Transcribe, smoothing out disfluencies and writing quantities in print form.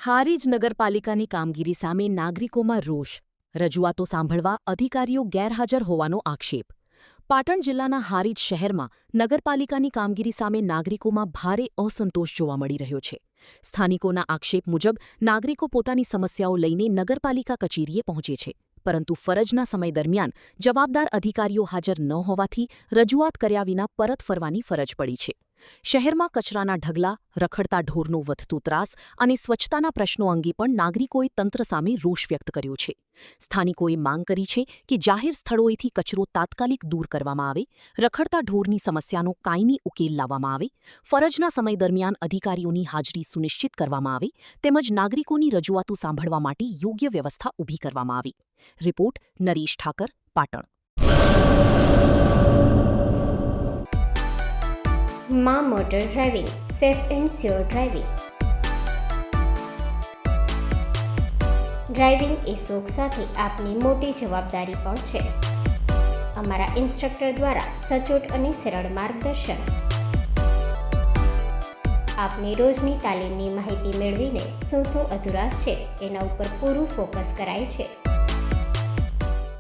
હારીજ નગરપાલિકાની કામગીરી સામે નાગરિકોમાં રોષ. રજૂઆતો સાંભળવા અધિકારીઓ ગેરહાજર હોવાનો આક્ષેપ. પાટણ જિલ્લાના હારીજ શહેરમાં નગરપાલિકાની કામગીરી સામે નાગરિકોમાં ભારે અસંતોષ જોવા મળી રહ્યો છે. સ્થાનિકોના આક્ષેપ મુજબ નાગરિકો પોતાની સમસ્યાઓ લઈને નગરપાલિકા કચેરીએ પહોંચે છે, પરંતુ ફરજના સમય દરમિયાન જવાબદાર અધિકારીઓ હાજર ન હોવાથી રજૂઆત કર્યા વિના પરત ફરવાની ફરજ પડી છે. શહેરમાં કચરાના ઢગલા, રખડતા ઢોરનો વધતો ત્રાસ અને સ્વચ્છતાના પ્રશ્નો અંગે પણ નાગરિકોએ તંત્ર સામે રોષ વ્યક્ત કર્યો છે. સ્થાનિકોએ માંગ કરી છે કે જાહેર સ્થળોએથી કચરો તાત્કાલિક દૂર કરવામાં આવે, રખડતા ઢોરની સમસ્યાનો કાયમી ઉકેલ લાવવામાં આવે, ફરજના સમય દરમિયાન અધિકારીઓની હાજરી સુનિશ્ચિત કરવામાં આવે તેમજ નાગરિકોની રજૂઆતો સાંભળવા માટે યોગ્ય વ્યવસ્થા ઊભી કરવામાં આવે. રિપોર્ટ નરેશ ઠાકર, પાટણ. માં motor driving, safe and sure driving. Driving એ શોખ સાથે આપની મોટી જવાબદારી પણ છે. અમારા ઇન્સ્ટ્રક્ટર દ્વારા સચોટ અને સરળ માર્ગદર્શન. આપની રોજની તાલીમની માહિતી મેળવીને શું અધુરાશ છે એના ઉપર પૂરું ફોકસ કરાય છે.